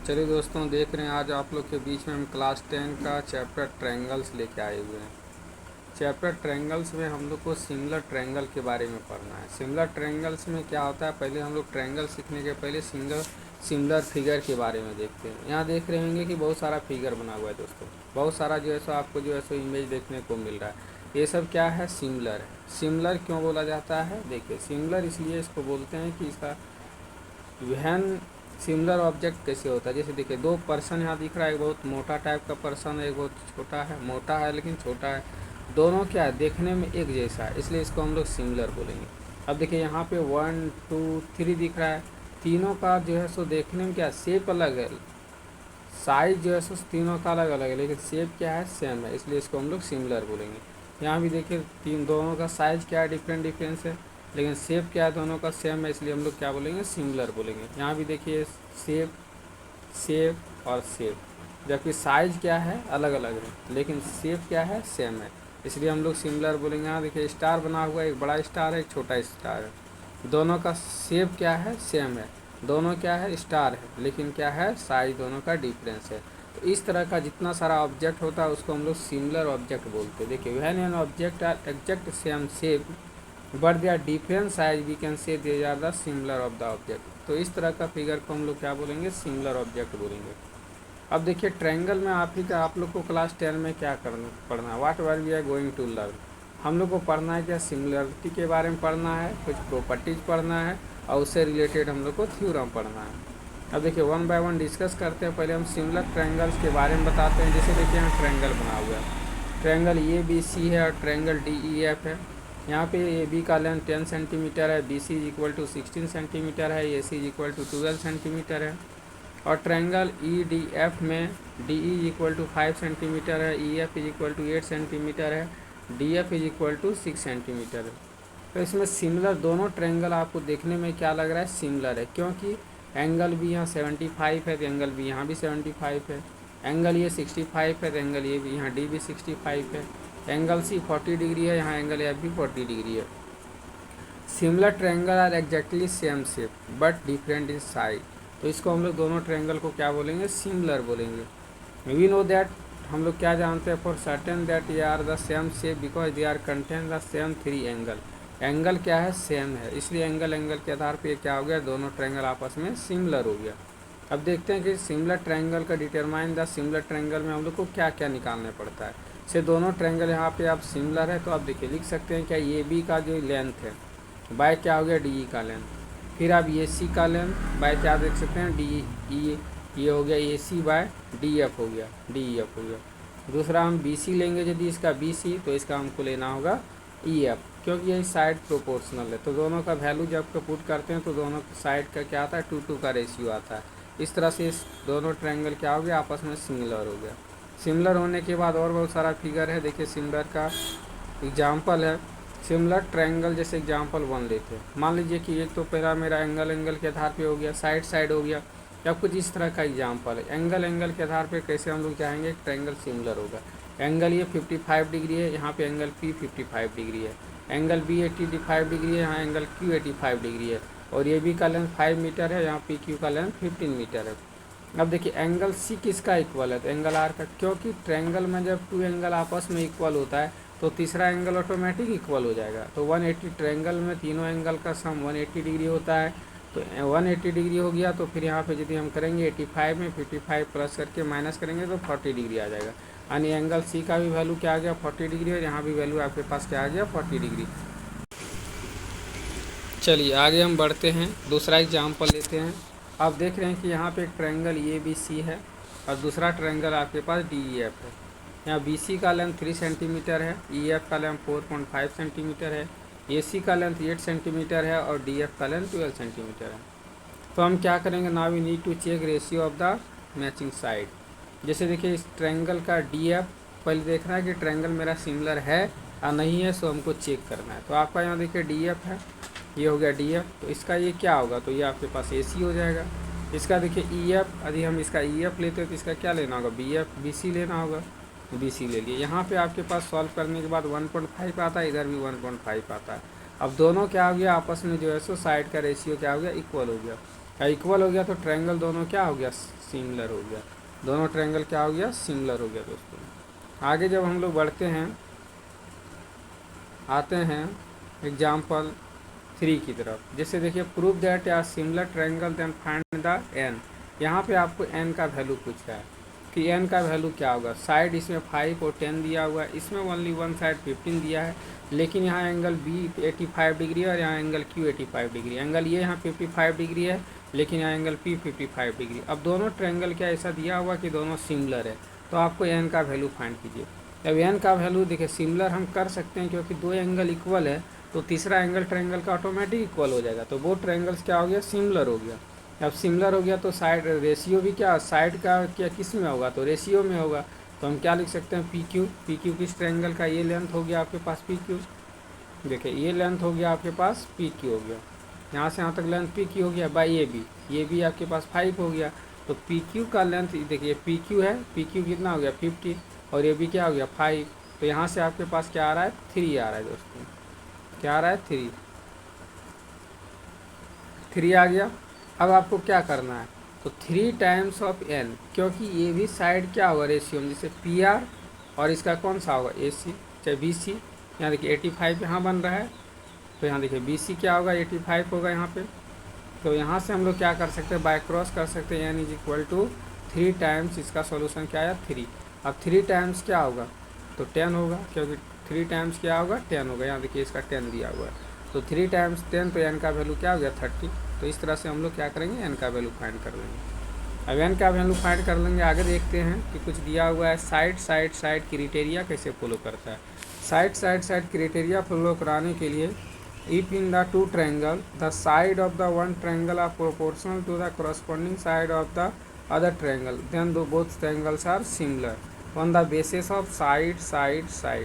चलिए दोस्तों, देख रहे हैं आज आप लोग के बीच में हम क्लास 10 का चैप्टर ट्रायंगल्स लेके आए हुए हैं। चैप्टर ट्रायंगल्स में हम लोग को सिमिलर ट्रायंगल के बारे में पढ़ना है। सिमिलर ट्रायंगल्स में क्या होता है, पहले हम लोग ट्रायंगल सीखने के पहले सिमिलर फिगर के बारे में देखते हैं। यहाँ देख रहे होंगे कि बहुत सारा फिगर बना हुआ है दोस्तों, बहुत सारा जो है सो आपको जो है सो इमेज देखने को मिल रहा है। ये सब क्या है, सिमिलर है। सिमिलर क्यों बोला जाता है, देखिए सिमिलर इसलिए इसको बोलते हैं कि इसका वहन सिमिलर ऑब्जेक्ट कैसे होता है। जैसे देखिए दो पर्सन यहाँ दिख रहा है, एक बहुत मोटा टाइप का पर्सन है, एक बहुत छोटा है, मोटा है लेकिन छोटा है। दोनों क्या है, देखने में एक जैसा है, इसलिए इसको हम लोग सिमिलर बोलेंगे। अब देखिए यहाँ पे 1 2 3 दिख रहा है, तीनों का जो है सो देखने में क्या शेप अलग है, साइज जो है सो तीनों का अलग अलग है, लेकिन शेप क्या है, सेम है, इसलिए इसको हम लोग सिमिलर बोलेंगे। यहाँ भी देखिए दोनों का साइज क्या है, डिफरेंट डिफरेंस है, लेकिन शेप क्या है, दोनों का सेम है, इसलिए हम लोग क्या बोलेंगे, सिमिलर बोलेंगे। यहाँ भी देखिए शेप शेप और शेप, जबकि साइज क्या है, अलग अलग है, लेकिन शेप क्या है, सेम है, इसलिए हम लोग सिमिलर बोलेंगे। यहाँ देखिए स्टार बना हुआ है, एक बड़ा स्टार है, एक छोटा स्टार है, दोनों का शेप क्या है, सेम है, दोनों क्या है, स्टार है, लेकिन क्या है, साइज दोनों का डिफरेंस है। तो इस तरह का जितना सारा ऑब्जेक्ट होता है उसको हम लोग सिमिलर ऑब्जेक्ट बोलते हैं। देखिए when an object are exact same shape but they are different size we can say they are the similar of the object. तो इस तरह का फिगर को हम लोग क्या बोलेंगे, सिमिलर ऑब्जेक्ट बोलेंगे। अब देखिए ट्रायंगल में आप लोग को क्लास 10 में क्या करना पढ़ना है, whatever we are going to learn. हम लोग को पढ़ना है क्या, सिमिलरिटी के बारे में पढ़ना है, कुछ प्रॉपर्टीज पढ़ना है, और उससे रिलेटेड हम लोग को थ्योरम पढ़ना है। अब देखिए वन बाय वन डिस्कस करते हैं। पहले हम सिमिलर ट्रायंगल्स के बारे में बताते हैं। जैसे देखिए यहाँ ट्रायंगल बना हुआ है, ट्रायंगल ABC है और ट्रायंगल DEF है। यहाँ पे AB का लेंथ 10 सेंटीमीटर है, BC is equal to 16 centimetre है, AC is equal to 12 centimetre है। और ट्रायंगल EDF में DE is equal to 5 centimetre है, EF is equal to 8 centimetre है, DF is equal to 6 centimetre है। तो इसमें सिमिलर दोनों ट्रायंगल आपको देखने में क्या लग रहा है, सिमिलर है, क्योंकि एंगल भी यहाँ 75 है तो एंगल भी यहाँ भी 75 है, एंगल ये 65 है तो एंगल ये भी यहाँ D भी 65 है, एंगल C 40 डिग्री है, यहाँ एंगल F भी 40 डिग्री है। Similar triangle are exactly same shape but different in size. तो इसको हम लोग दोनों ट्रायंगल को क्या बोलेंगे, सिमिलर बोलेंगे। वी नो दैट, हम लोग क्या जानते हैं, फॉर सर्टेन दैट ये are the same shape because they are contain the same 3 angle. Angle क्या है, सेम है, इसलिए एंगल के आधार पे क्या हो गया, दोनों ट्रायंगल आपस में सिमिलर हो गया। अब देखते हैं कि सिमिलर ट्रायंगल का डिटरमाइन द सिमिलर ट्रायंगल में हम लोग को क्या क्या निकालना पड़ता है। से दोनों ट्रायंगल यहाँ पे आप सिमिलर है तो आप देखिए लिख सकते हैं क्या, ये बी का जो लेंथ है बाय क्या हो गया, DE का लेंथ, फिर आप AC का लेंथ बाय क्या देख सकते हैं, DE, ये हो गया AC बाय DF हो गया, DEF हो गया। दूसरा हम BC लेंगे, यदि इसका BC तो इसका हमको लेना होगा EF, क्योंकि यही साइड प्रोपोर्शनल है, तो दोनों का वैल्यू जब पुट करते हैं तो दोनों साइड का क्या आता है, 2:2 का रेशियो आता है। इस तरह से इस दोनों ट्रायंगल क्या हो गया, आपस में सिमिलर हो गया। सिमिलर होने के बाद और बहुत सारा फिगर है, देखिए सिमिलर का एग्जाम्पल है। सिमिलर ट्रायंगल जैसे एग्जाम्पल 1 लेते हैं, मान लीजिए कि एक तो पहला मेरा एंगल के आधार पे हो गया, साइड हो गया, या कुछ इस तरह का एग्जाम्पल है। एंगल के आधार पे कैसे हम लोग चाहेंगे ट्रायंगल सिमिलर होगा। एंगल ये 55 डिग्री है, यहाँ पे एंगल P 55 डिग्री है, एंगल B 85 डिग्री है, यहाँ एंगल Q 85 डिग्री है, और ये B का लेंथ 5 मीटर है, यहाँ PQ का लेंथ 15 मीटर है। अब देखिए एंगल C किसका इक्वल है, तो एंगल R का, क्योंकि ट्रायंगल में जब 2 एंगल आपस में इक्वल होता है तो तीसरा एंगल ऑटोमेटिक इक्वल हो जाएगा। तो 180 ट्रायंगल में तीनों एंगल का सम 180 डिग्री होता है, तो 180 डिग्री हो गया। तो फिर यहाँ पे यदि हम करेंगे 85 में 55 प्लस करके माइनस करेंगे तो 40 डिग्री आ जाएगा, यानी एंगल C का भी वैल्यू क्या आ गया, 40 डिग्री, और यहाँ भी वैल्यू आपके पास क्या आ गया, 40 डिग्री। चलिए आगे हम बढ़ते हैं, दूसरा एग्जाम्पल लेते हैं। आप देख रहे हैं कि यहाँ पे एक ट्रायंगल ABC है और दूसरा ट्रायंगल आपके पास DEF है। यहाँ BC का लेंथ 3 सेंटीमीटर है, EF का लेंथ 4.5 सेंटीमीटर है, AC का लेंथ 8 सेंटीमीटर है और DF का लेंथ 12 सेंटीमीटर है। तो हम क्या करेंगे, now we need to check ratio of the matching side. जैसे देखिए इस ट्रायंगल का DF पहले देखना है कि ट्रायंगल मेरा सिमिलर है या नहीं है, सो हमको चेक करना है। तो आपका यहाँ देखिए DF है, ये हो गया DF, तो इसका ये क्या होगा, तो ये आपके पास AC हो जाएगा। इसका देखिए EF, यदि हम इसका EF लेते हैं तो इसका क्या लेना होगा, BC लेना होगा, BC ले लिए। यहाँ पे आपके पास सॉल्व करने के बाद 1.5 आता है, इधर भी 1.5 आता है। अब दोनों क्या हो गया, आपस में जो है सो साइड का रेशियो क्या हो गया, इक्वल हो गया। इक्वल हो गया तो ट्रायंगल दोनों क्या हो गया, सिमिलर हो गया। दोनों ट्रायंगल क्या हो गया, सिमिलर हो गया दोस्तों। आगे जब हम लोग बढ़ते हैं, आते हैं एग्जाम्पल 3 की तरफ। जैसे देखिए, प्रूव दैट या similar triangle then find the N. यहाँ पे आपको एन का वैल्यू पूछा है कि एन का वैल्यू क्या होगा। साइड इसमें 5 और 10 दिया हुआ है, इसमें ओनली वन साइड 15 दिया है, लेकिन यहाँ एंगल बी 85 डिग्री है और यहाँ एंगल क्यू 85 डिग्री। एंगल ये यहाँ 55 डिग्री है, लेकिन यहाँ एंगल पी 55 डिग्री। अब दोनों ट्रायंगल क्या ऐसा दिया हुआ कि दोनों सिमिलर है, तो आपको एन का वैल्यू फाइंड कीजिए। अब एन का वैल्यू देखिए, सिमिलर हम कर सकते हैं क्योंकि दो एंगल इक्वल है, तो तीसरा एंगल ट्रायंगल का ऑटोमेटिक इक्वल हो जाएगा, तो वो ट्रायंगल्स क्या हो गया, सिमिलर हो गया। अब सिमिलर हो गया तो साइड रेशियो भी क्या, साइड का क्या किस में होगा, तो रेशियो में होगा। तो हम क्या लिख सकते हैं, पी क्यू। पी क्यू किस ट्रायंगल का, ये लेंथ हो गया आपके पास पी क्यू। देखिए ये लेंथ हो गया आपके पास पी क्यू हो गया, यहाँ से यहाँ तक लेंथ पी क्यू हो गया बाई ये भी आपके पास 5 हो गया। तो पी क्यू का लेंथ देखिए, पी क्यू है, पी क्यू कितना हो गया 50, और ये भी क्या हो गया 5। तो यहाँ से आपके पास क्या आ रहा है, 3 आ रहा है दोस्तों। क्या आ रहा है, 3 आ गया। अब आपको क्या करना है, तो 3 टाइम्स ऑफ एन, क्योंकि ये भी साइड क्या होगा रेशियो में, जैसे पी आर और इसका कौन सा होगा ए सी, चाहे बी सी। यहाँ देखिए 85 यहाँ बन रहा है, तो यहाँ देखिए बी सी क्या होगा 85 होगा यहाँ पे। तो यहाँ से हम लोग क्या कर सकते हैं, बाय क्रॉस कर सकते हैं, N is equal to 3 times, इसका सॉल्यूशन क्या आया 3। अब 3 टाइम्स क्या होगा, तो 10 होगा, क्योंकि 3 टाइम्स क्या होगा 10 होगा। यहाँ देखिए इसका 10 दिया हुआ है, तो 3 टाइम्स 10, तो एन का वैल्यू क्या हो गया 30। तो इस तरह से हम लोग क्या करेंगे, एन का वैल्यू फाइंड कर लेंगे। अब एन का वैल्यू फाइंड कर लेंगे, आगे देखते हैं कि कुछ दिया हुआ है, साइड क्राइटेरिया कैसे फॉलो करता है। साइड क्राइटेरिया फॉलो कराने के लिए, if in the two triangle the side of the one triangle are proportional to the corresponding side of the other triangle, then both triangles are similar on the basis of side।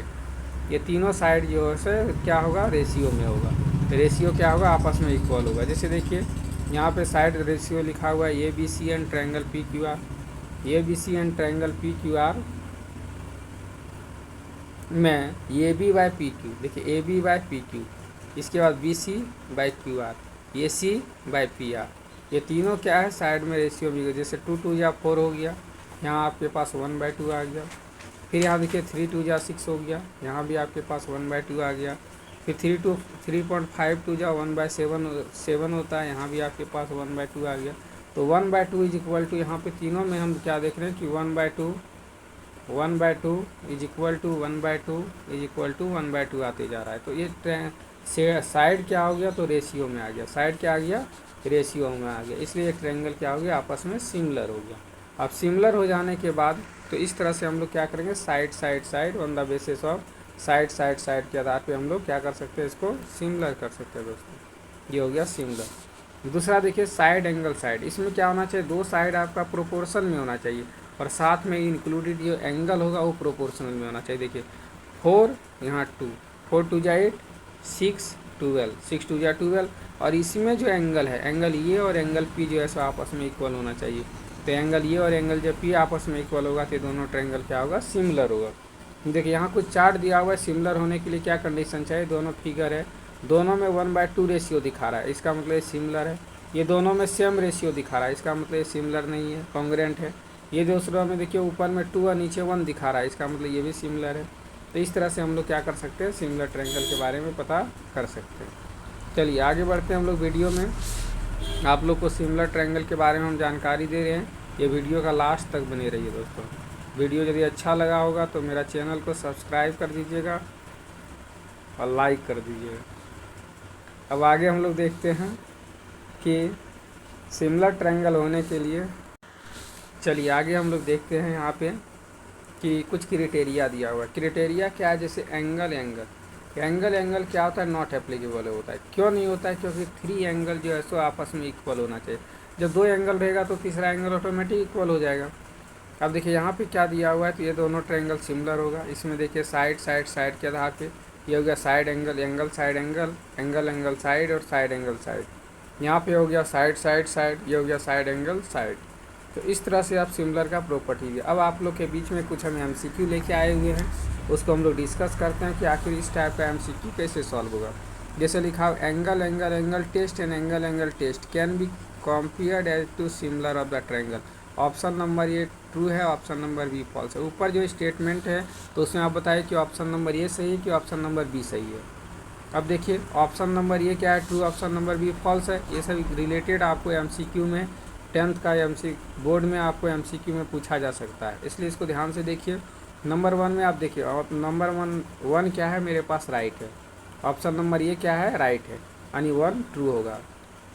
ये तीनों side जो है से क्या होगा, ratio में होगा। Ratio क्या होगा, आपस में इक्वल होगा। जैसे देखिए यहाँ पे साइड रेशियो लिखा हुआ है, A B C and triangle P Q R, A B C and triangle P Q R में A B by P Q, देखिए A B by P Q, इसके बाद B C by Q R, A C by P R, ये तीनों क्या है, side में ratio भी। जैसे 2 2 या 4 हो गया, यहाँ आपके पास 1/2 आ गया। फिर यहाँ देखिए 3 2 या 6 हो गया, यहाँ भी आपके पास 1/2 आ गया। फिर 3.5 2 या 1/7 होता है, यहाँ भी आपके पास 1/2 आ गया। तो 1/2 इज इक्वल टू, यहाँ पे तीनों में हम क्या देख रहे हैं कि 1/2 is equal to 1/2 is equal to 1/2 आते जा रहा है। तो ये साइड क्या हो गया, तो रेशियो में आ गया। साइड क्या आ गया, रेशियो में आ गया, इसलिए ट्रायंगल क्या हो गया, आपस में सिमिलर हो गया। अब सिमिलर हो जाने के बाद तो इस तरह से हम लोग क्या करेंगे, side on the basis of side के आधार पे हम लोग क्या कर सकते हैं, इसको सिमिलर कर सकते हैं दोस्तों। ये हो गया सिमिलर। दूसरा देखिए साइड एंगल साइड, इसमें क्या होना चाहिए, दो साइड आपका प्रोपोर्शन में होना चाहिए, और साथ में इंक्लूडेड जो एंगल होगा वो प्रोपोर्शनल में होना चाहिए। देखिए 4 यहाँ 2, 4 2 जा 8, 6 12, 6 2 जा 12, और इसमें जो एंगल है, एंगल ये और एंगल पी जो है सो आपस में इक्वल होना चाहिए। तो एंगल ये और एंगल जब पी आपस में इक्वल होगा तो दोनों ट्रायंगल क्या होगा, सिमिलर होगा। देखिए यहाँ कुछ चार्ट दिया हुआ है, सिमिलर होने के लिए क्या कंडीशन चाहिए, दोनों फिगर है, दोनों में 1/2 रेशियो दिखा रहा है, इसका मतलब ये सिमिलर है। ये दोनों में सेम रेशियो दिखा रहा है, इसका मतलब ये सिमिलर नहीं है, कॉन्ग्रेंट है। ये दूसरों में देखिए ऊपर में 2 और नीचे 1 दिखा रहा है, इसका मतलब ये भी सिमिलर है। तो इस तरह से हम लोग क्या कर सकते हैं, सिमिलर ट्रायंगल के बारे में पता कर सकते हैं। चलिए आगे बढ़ते हैं हम लोग वीडियो में। आप लोग को सिमिलर ट्रायंगल के बारे में हम जानकारी दे रहे हैं, ये वीडियो का लास्ट तक बने रहिए दोस्तों। वीडियो यदि अच्छा लगा होगा तो मेरा चैनल को सब्सक्राइब कर दीजिएगा और लाइक कर दीजिएगा। अब आगे हम लोग देखते हैं कि सिमिलर ट्रायंगल होने के लिए, चलिए आगे हम लोग देखते हैं यहाँ पे कि कुछ क्राइटेरिया दिया हुआ है। क्राइटेरिया क्या है, जैसे एंगल क्या होता है, नॉट एप्लीकेबल होता है। क्यों नहीं होता है, क्योंकि 3 एंगल जो है सो आपस में इक्वल होना चाहिए। जब 2 एंगल रहेगा तो तीसरा एंगल ऑटोमेटिक इक्वल हो जाएगा। अब देखिए यहाँ पे क्या दिया हुआ है, तो ये दोनों ट्रायंगल सिमिलर होगा। इसमें देखिए साइड के आधार पे ये हो गया side angle side angle side और साइड एंगल साइड। यहाँ पे हो गया साइड, ये हो गया साइड एंगल साइड। तो इस तरह से आप सिमिलर का प्रॉपर्टी है। अब आप लोग के बीच में कुछ हम MCQ लेके आए हुए हैं, उसको हम लोग डिस्कस करते हैं कि आखिर इस टाइप का MCQ कैसे सॉल्व होगा। जैसे लिखा हो angle test and angle test can be compared as to similar of the triangle. Option number ये ट्रू है, ऑप्शन नंबर बी फॉल्स है। ऊपर जो स्टेटमेंट है तो उसमें आप बताइए कि ऑप्शन नंबर ये सही है कि ऑप्शन नंबर बी सही है। अब देखिए ऑप्शन नंबर ये क्या है, true, option number B false है। ये सब रिलेटेड आपको एमसीक्यू में 10th का बोर्ड में आपको एमसीक्यू में पूछा जा सकता है, इसलिए इसको ध्यान से देखिए। नंबर 1 में आप देखिए, और नंबर वन क्या है मेरे पास, राइट है। ऑप्शन नंबर ये क्या है, राइट है, यानी 1 ट्रू होगा।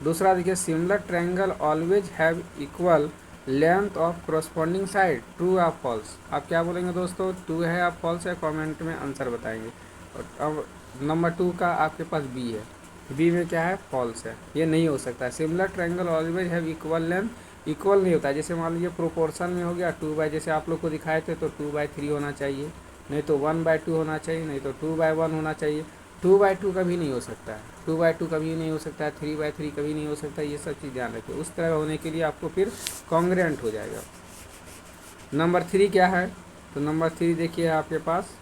दूसरा देखिए, similar triangle always have equal length of corresponding side, true या फॉल्स। आप क्या बोलेंगे दोस्तों, ट्रू है या फॉल्स है, कमेंट में आंसर बताएंगे। और अब नंबर 2 का आपके पास बी है, बी में क्या है, फॉल्स है, ये नहीं हो सकता है। Similar triangle always have equal length, equal नहीं होता है। जैसे मान लीजिए प्रोपोर्शन में हो गया 2 बाई, जैसे आप लोग को दिखाए थे तो 2/3 होना चाहिए, नहीं तो 1/2 होना चाहिए, नहीं तो 2/1 होना चाहिए। 2/2 कभी नहीं हो सकता है, 2/2 कभी नहीं हो सकता है, 3/3 कभी नहीं हो सकता है। ये सब चीज़ ध्यान रखिए, उस तरह होने के लिए आपको फिर कॉन्ग्रुएंट हो जाएगा। नंबर 3 क्या है, तो नंबर 3 देखिए आपके पास,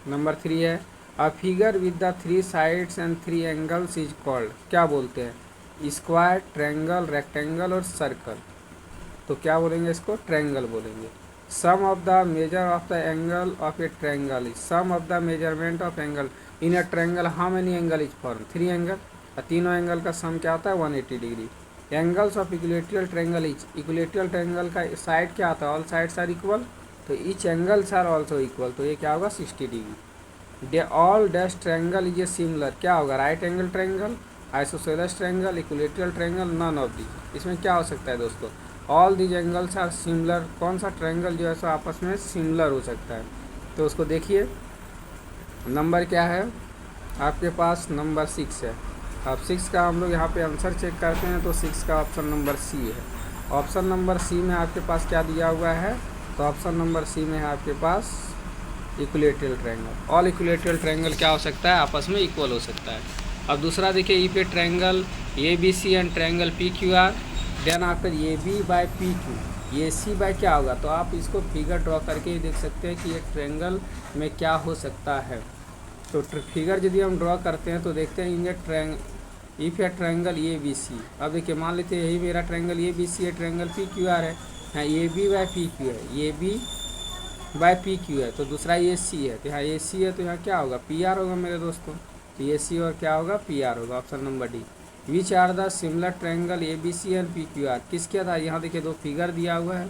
नंबर 3 है a figure with the 3 sides and 3 angles is called, क्या बोलते हैं, स्क्वायर, ट्रायंगल, रेक्टेंगल और सर्कल। तो क्या बोलेंगे इसको, ट्रायंगल बोलेंगे। Sum of the measure of the angle of a triangle is, sum of the measurement of angle in a triangle how many angle is form, 3 angle, और तीनों angle का sum क्या होता है, 180 degree. Angles of equilateral triangle is, equilateral triangle का side क्या होता है, ऑल साइड्स आर इक्वल, तो each angles are also equal, तो ये क्या होगा, 60 degree. They all dash triangle is a similar, क्या होगा, right angle triangle, isosceles triangle, equilateral triangle, none of these. इसमें क्या हो सकता है दोस्तों, all these angles are similar, कौन सा ट्रायंगल जो है सो आपस में सिमिलर हो सकता है, तो उसको देखिए। नंबर क्या है आपके पास, नंबर 6 है। अब 6 का हम लोग यहाँ पे आंसर चेक करते हैं, तो 6 का ऑप्शन नंबर सी है। ऑप्शन नंबर सी में आपके पास क्या दिया हुआ है, तो ऑप्शन नंबर सी में है आपके पास equilateral triangle. All equilateral triangle क्या हो सकता है, आपस में इक्वल हो सकता है। अब दूसरा देखिए, if a triangle A B C and triangle P Q R, then after A B by P Q, A C by क्या होगा, तो आप इसको फिगर ड्रॉ करके ही देख सकते हैं कि एक ट्रायंगल में क्या हो सकता है। तो फिगर यदि हम ड्रॉ करते हैं तो देखते हैं इन if a triangle A B C, अब देखिए मान लेते हैं यही मेरा ट्रायंगल ए बी सी है, ट्रायंगल पी क्यू आर है, यहाँ A B by P Q है, A B by P Q है, तो दूसरा ए सी है, तो यहाँ ए सी है, तो यहाँ क्या होगा, पी आर होगा मेरे दोस्तों, तो ए सी और क्या होगा, पी आर होगा। Option number D. Which are the similar triangle A B C and P Q R, किसके आधार, यहाँ देखिए 2 फिगर दिया हुआ है,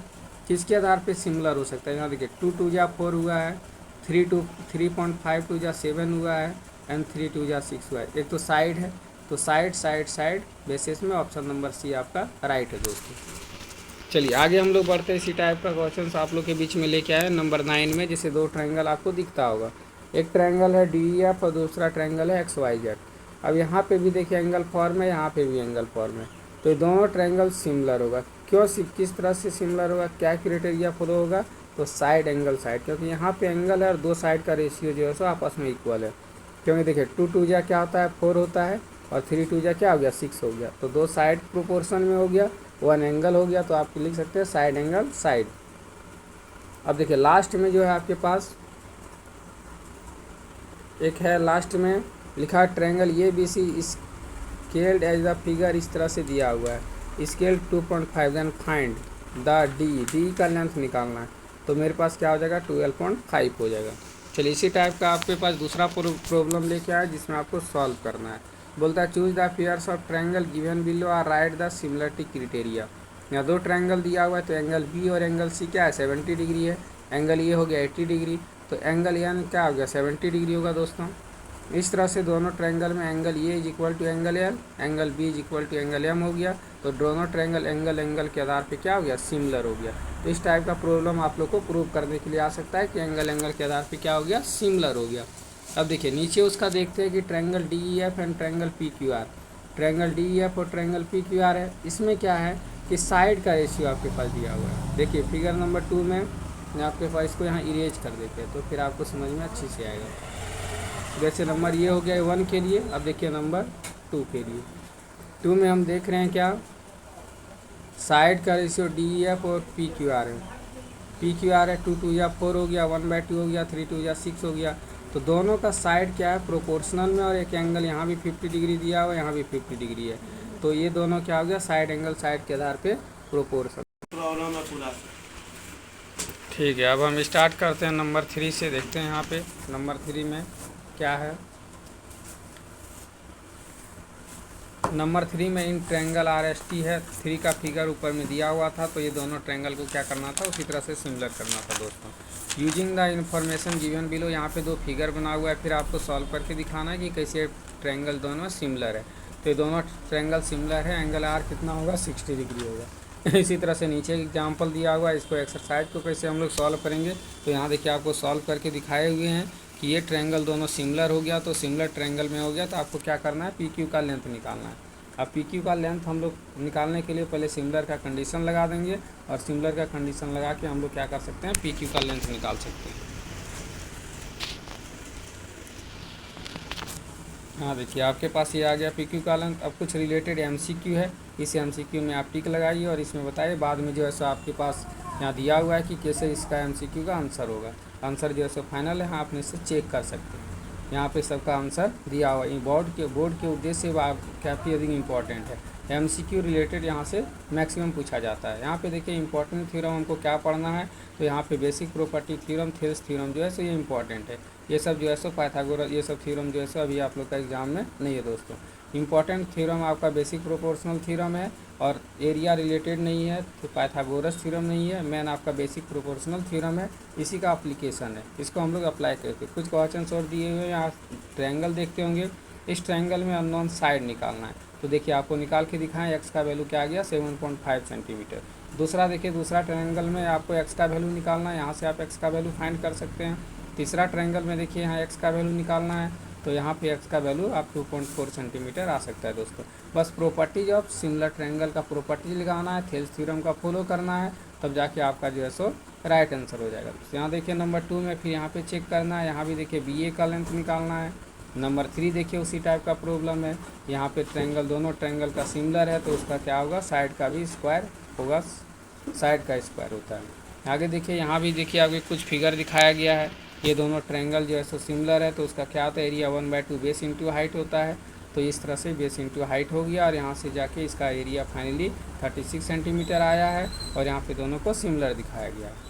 किसके आधार पे सिमिलर हो सकता है, यहाँ देखिए 2 2 जा 4 हुआ है, 3.5 2 जा 7 हुआ है, एंड 3 2 जा 6 हुआ है। एक तो साइड है, तो साइड बेसिस में ऑप्शन नंबर सी आपका राइट है दोस्तों। चलिए आगे हम लोग बढ़ते हैं, इसी टाइप का क्वेश्चन आप लोग के बीच में लेके आए नंबर 9 में, जिसे 2 ट्रायंगल आपको दिखता होगा, एक ट्रायंगल है डी एफ और दूसरा ट्रायंगल है एक्स वाई जेड। अब यहाँ पे भी देखिए एंगल फॉर्म है, यहाँ पे भी एंगल फॉर्म है, तो दोनों ट्रायंगल सिमिलर होगा। क्यों, किस तरह से सिमिलर होगा, क्या क्राइटेरिया फॉलो होगा, तो साइड एंगल साइड, क्योंकि यहाँ पे एंगल है और 2 साइड का रेशियो जो है सो आपस में इक्वल है। क्योंकि देखिए 2 2 जा क्या होता है, 4 होता है, और 3 2 जा क्या हो गया, 6 हो गया, तो 2 साइड प्रोपोर्शन में हो गया, 1 एंगल हो गया, तो आप लिख सकते हैं साइड एंगल साइड। अब देखिए लास्ट में जो है आपके पास एक है, लास्ट में लिखा triangle A B C scaled as the figure, इस तरह से दिया हुआ है, scale 2.5, then find the D का लेंथ निकालना है, तो मेरे पास क्या हो जाएगा, 12.5 हो जाएगा। चलिए इसी टाइप का आपके पास दूसरा प्रॉब्लम लेके आया, जिसमें आपको सॉल्व करना है। बोलता है choose the figures of triangle given below और राइट द सिमिलरिटी क्राइटेरिया। यहाँ 2 ट्रायंगल दिया हुआ है, तो एंगल बी और एंगल सी क्या है, 70 डिग्री है, एंगल ये हो गया 80 डिग्री, तो एंगल यानी क्या हो गया, 70 डिग्री होगा दोस्तों। इस तरह से दोनों ट्रायंगल में angle A is equal to angle L, angle B is equal to angle M हो गया, तो दोनों ट्रायंगल एंगल के आधार पे क्या हो गया, सिमिलर हो गया। तो इस टाइप का प्रॉब्लम आप लोग को प्रूव करने के लिए आ सकता है कि एंगल के आधार पे क्या हो गया, सिमिलर हो गया। अब देखिए नीचे उसका देखते हैं कि triangle D E F and triangle P Q are, triangle D E F और ट्रायंगल पी क्यू आर है, इसमें क्या है कि साइड का रेशियो आपके पास दिया हुआ है। देखिए फिगर नंबर 2 में आपके पास, इसको यहाँ इरेज कर देते हैं तो फिर आपको समझ में अच्छी से आएगा। जैसे नंबर ये हो गया 1 के लिए, अब देखिए नंबर 2 के लिए। 2 में हम देख रहे हैं क्या, साइड का रेशियो डी ई एफ और पी क्यू आर है, पी क्यू आर है 2 2 या 4 हो गया, 1/2 हो गया, 3 2 या 6 हो गया, तो दोनों का साइड क्या है, प्रोपोर्शनल में, और एक एंगल यहाँ भी 50 डिग्री दिया हुआ है, यहाँ भी 50 डिग्री है, तो ये दोनों क्या हो गया, साइड एंगल साइड के आधार पे प्रोपोर्शनल प्रॉब्लम है पूरा। ठीक है। अब हम स्टार्ट करते हैं नंबर 3 से। देखते हैं यहाँ पे नंबर 3 में क्या है। नंबर 3 में इन ट्रायंगल RST है, 3 का फिगर ऊपर में दिया हुआ था, तो ये दोनों ट्रायंगल को क्या करना था, उसी तरह से सिमिलर करना था दोस्तों। Using the information given below, यहाँ पे 2 फिगर बना हुआ है, फिर आपको सॉल्व करके दिखाना है कि कैसे ट्रायंगल दोनों सिमिलर है। तो ये दोनों ट्रायंगल सिमिलर है, एंगल R कितना होगा, 60 डिग्री होगा। इसी तरह से नीचे एक एग्जाम्पल दिया हुआ है, इसको एक्सरसाइज को कैसे हम लोग सॉल्व करेंगे, तो यहाँ देखिए आपको सॉल्व करके दिखाए हुए हैं कि ये ट्रायंगल दोनों सिमिलर हो गया, तो सिमिलर ट्रायंगल में हो गया, तो आपको क्या करना है, PQ का लेंथ निकालना है। अब PQ का लेंथ हम लोग निकालने के लिए पहले सिमिलर का कंडीशन लगा देंगे, और सिमिलर का कंडीशन लगा के हम लोग क्या कर सकते हैं, PQ का लेंथ निकाल सकते हैं। हाँ देखिए आपके पास ये आ गया PQ का लेंथ। अब कुछ रिलेटेड MCQ है, इस MCQ में आप टिक लगाइए और इसमें बताइए, बाद में जो है सो आपके पास यहाँ दिया हुआ है कि कैसे इसका MCQ का आंसर होगा। आंसर जो है सो फाइनल है, हाँ आप इससे चेक कर सकते हैं। यहाँ पे सबका आंसर दिया हुआ है। बोर्ड के उद्देश्य से काफ़ी अधिक इंपॉर्टेंट है। MCQ रिलेटेड यहाँ से मैक्सिमम पूछा जाता है। यहाँ पे देखिए इंपॉर्टेंट थ्योरम हमको क्या पढ़ना है, तो यहाँ पे basic property theorem, Thales theorem जो है सो ये इंपॉर्टेंट है। ये सब जो है सो पाइथागोरस, ये सब थ्योरम जो है सो अभी आप लोग का एग्जाम में नहीं है दोस्तों। इंपॉर्टेंट थ्योरम आपका बेसिक प्रोपोर्शनल थ्योरम है, और एरिया रिलेटेड नहीं है, तो पाइथागोरस थ्योरम नहीं है, मेन आपका बेसिक प्रोपोर्शनल थ्योरम है, इसी का एप्लीकेशन है। इसको हम लोग अप्लाई करके कुछ क्वेश्चन और दिए हुए हैं। आप ट्रायंगल देखते होंगे, इस ट्रायंगल में अननोन साइड निकालना है, तो देखिए आपको निकाल के दिखाएं। एक्स का वैल्यू क्या आ गया, 7.5 सेंटीमीटर। दूसरा देखिए, दूसरा ट्रायंगल में आपको एक्स का वैल्यू निकालना है, यहाँ से आप एक्स का वैल्यू फाइंड कर सकते हैं। तीसरा ट्रायंगल में देखिए यहाँ एक्स का वैल्यू निकालना है, तो यहाँ पे एक्स का वैल्यू आप 2.4 सेंटीमीटर आ सकता है दोस्तों। बस प्रॉपर्टीज ऑफ सिमिलर ट्रायंगल का प्रॉपर्टीज लगाना है, थेल्स थ्योरम का फॉलो करना है, तब जाके आपका जो है सो राइट आंसर हो जाएगा। तो यहाँ देखिए नंबर 2 में फिर यहाँ पे चेक करना है, यहाँ भी देखिए BA का लेंथ निकालना है। नंबर 3 देखिए उसी टाइप का प्रॉब्लम है, यहाँ पे ट्रायंगल, दोनों ट्रायंगल का सिमिलर है, तो उसका क्या होगा, साइड का भी स्क्वायर होगा, साइड का स्क्वायर होता है। आगे देखिए, यहाँ भी देखिए आगे कुछ फिगर दिखाया गया है। ये दोनों ट्रायंगल जो है सो सिमिलर है, तो उसका क्या होता है, एरिया 1/2 बेस इंटू हाइट होता है। तो इस तरह से बेस इंटू हाइट हो गया, और यहाँ से जाके इसका एरिया फाइनली 36 सेंटीमीटर आया है, और यहाँ पे दोनों को सिमिलर दिखाया गया है।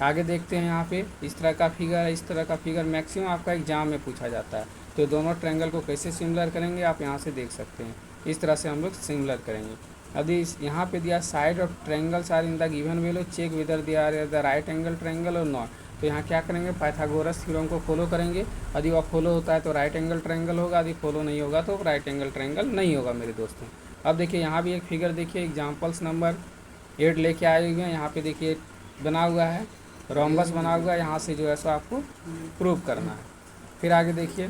आगे देखते हैं, यहाँ पे इस तरह का फिगर है, इस तरह का फिगर मैक्सिमम आपका एग्जाम में पूछा जाता है। तो दोनों ट्रायंगल को कैसे सिमिलर करेंगे आप यहाँ से देख सकते हैं। इस तरह से हम लोग सिमिलर करेंगे। यदि यहाँ पे दिया side of triangles are in the given value, check whether they are the right angle triangle और नॉट। तो यहाँ क्या करेंगे, पाइथागोरस थ्योरम को फॉलो करेंगे। यदि वह फॉलो होता है तो राइट एंगल ट्रायंगल होगा, यदि फॉलो नहीं होगा तो राइट एंगल ट्रायंगल नहीं होगा मेरे दोस्तों। अब देखिए यहाँ भी एक फिगर देखिए, एग्जाम्पल्स नंबर 8 लेके आए हुए हैं। यहाँ पे देखिए बना हुआ है, रोम्बस बना हुआ है, यहाँ से जो है सो आपको प्रूव करना है। फिर आगे देखिए,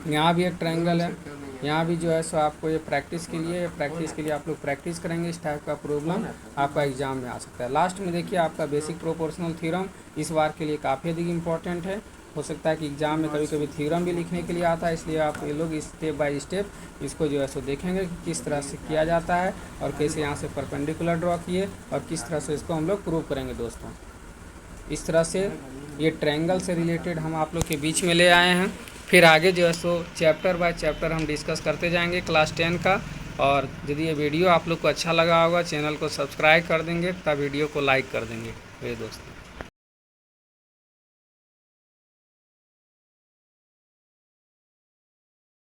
यहाँ भी एक ट्रायंगल है, यहाँ भी जो है सो आपको ये प्रैक्टिस के लिए आप लोग प्रैक्टिस करेंगे। इस टाइप का प्रॉब्लम आपका एग्जाम में आ सकता है। लास्ट में देखिए आपका बेसिक प्रोपोर्शनल थ्योरम इस बार के लिए काफ़ी अधिक इंपॉर्टेंट है। हो सकता है कि एग्जाम में कभी कभी थ्योरम भी लिखने के लिए आता है, इसलिए आप ये लोग स्टेप बाय स्टेप इसको जो है सो देखेंगे कि किस तरह से किया जाता है, और कैसे यहाँ से परपेंडिकुलर ड्रॉ किए, और किस तरह से इसको हम लोग प्रूव करेंगे दोस्तों। इस तरह से ये ट्रायंगल से रिलेटेड हम आप लोग के बीच में ले आए हैं। फिर आगे जो है सो चैप्टर बाय चैप्टर हम डिस्कस करते जाएंगे क्लास 10 का। और यदि ये वीडियो आप लोग को अच्छा लगा होगा, चैनल को सब्सक्राइब कर देंगे, तब वीडियो को लाइक कर देंगे मेरे दोस्त।